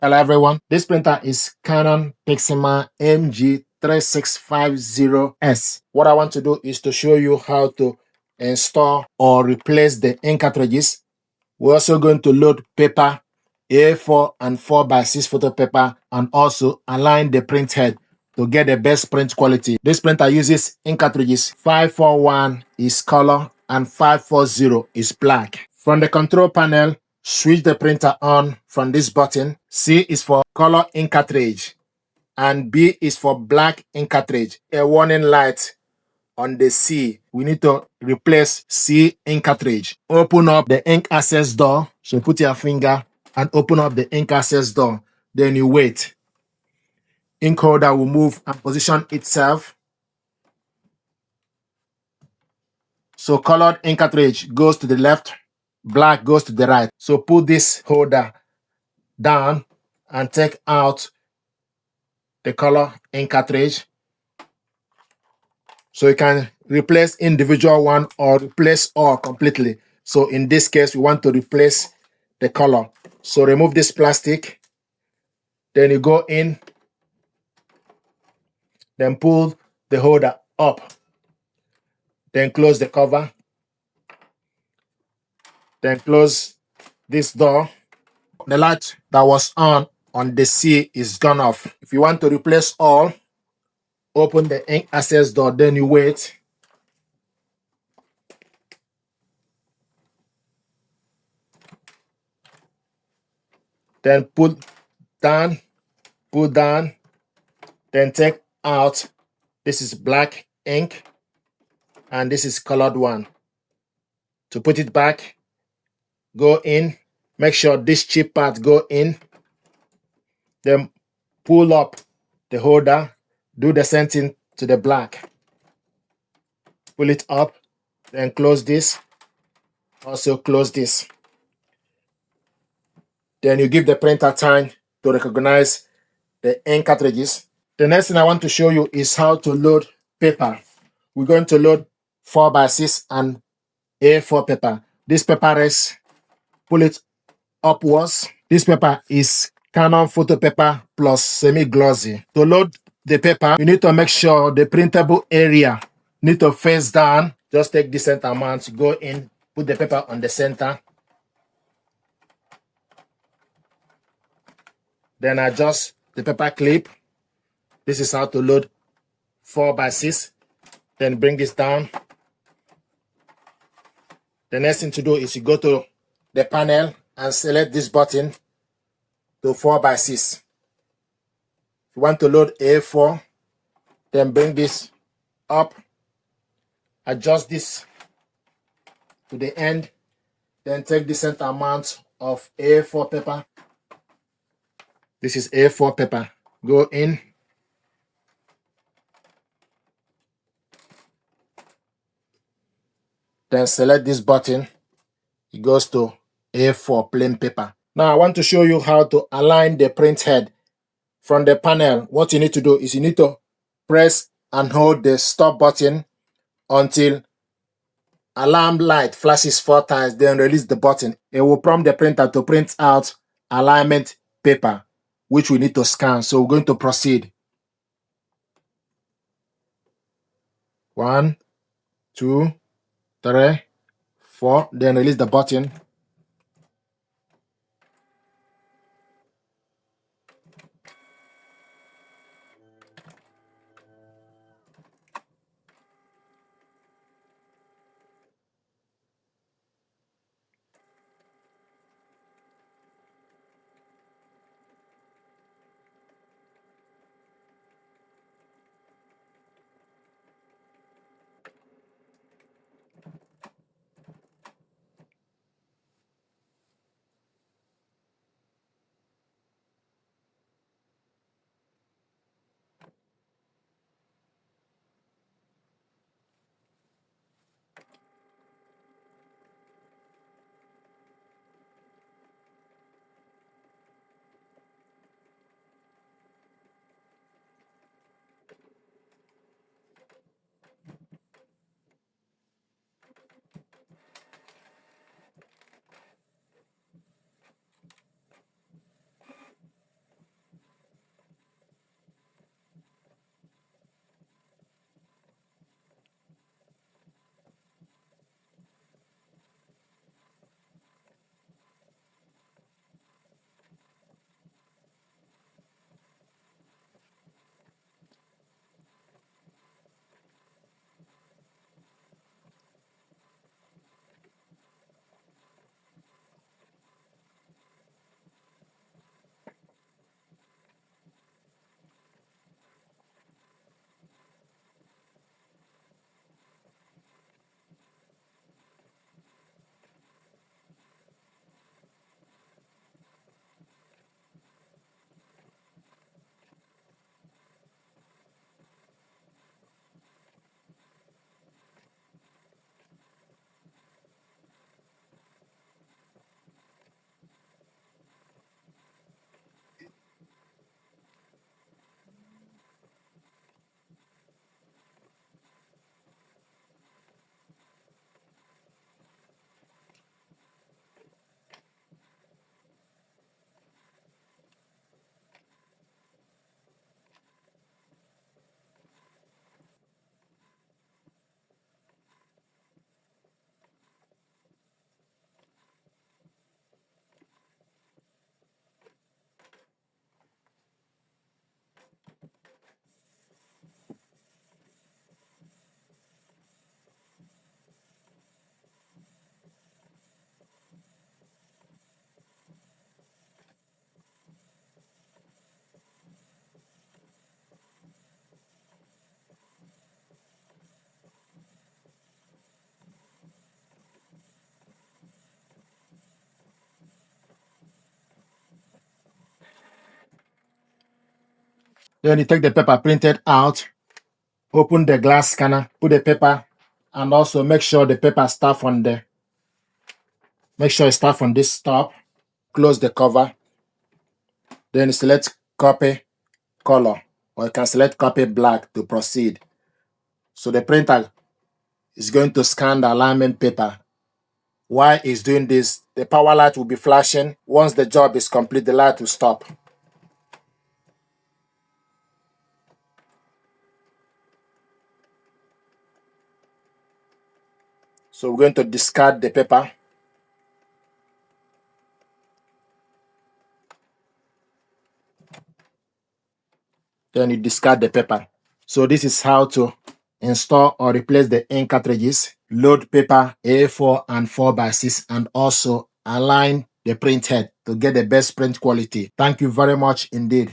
Hello everyone, this printer is Canon Pixma MG3650S. What I want to do is to show you how to install or replace the ink cartridges. We're also going to load paper, A4 and 4x6 photo paper, and also align the print head to get the best print quality. This printer uses ink cartridges. 541 is color and 540 is black. From the control panel, switch the printer on from this button. C is for color ink cartridge and B is for black ink cartridge. A warning light on the C. We need to replace C ink cartridge. Open up the ink access door. So put your finger and open up the ink access door. Then you wait. Ink holder will move and position itself. So colored ink cartridge goes to the left, black goes to the right. So put this holder down and take out the color ink cartridge. So you can replace individual one or replace all completely. So in this case, we want to replace the color. So remove this plastic. Then you go in. Then pull the holder up. Then close the cover. Then close this door. The light that was on the C is gone off. If you want to replace all, open the ink access door, then you wait. Then put down, then take out. This is black ink, and this is colored one. To put it back, go in, make sure this chip part go in, then pull up the holder, do the same thing to the black. Pull it up, then close this, also close this. Then you give the printer time to recognize the ink cartridges. The next thing I want to show you is how to load paper. We're going to load 4x6 and A4 paper. This paper is, pull it upwards. This paper is Canon photo paper plus semi-glossy. To load the paper, you need to make sure the printable area need to face down. Just take decent amount, go in, put the paper on the center. Then adjust the paper clip. This is how to load 4x6. Then bring this down. The next thing to do is you go to the panel and select this button to 4x6. If you want to load A4, then bring this up. Adjust this to the end. Then take decent amount of A4 paper. This is A4 paper. Go in. Then select this button. It goes to A4 plain paper. Now I want to show you how to align the print head. From the panel, what you need to do is you need to press and hold the stop button until alarm light flashes 4 times, then release the button. It will prompt the printer to print out alignment paper, which we need to scan. So we're going to proceed. 1, 2, 3, 4, then release the button. Then you take the paper printed out, open the glass scanner, put the paper, and also make sure the paper start on the, make sure it start from this top, close the cover, then select copy color, or you can select copy black to proceed. So the printer is going to scan the alignment paper. While it's doing this, the power light will be flashing. Once the job is complete, the light will stop. So we're going to discard the paper. Then you discard the paper. So this is how to install or replace the ink cartridges, load paper A4 and 4x6, and also align the print head to get the best print quality. Thank you very much indeed.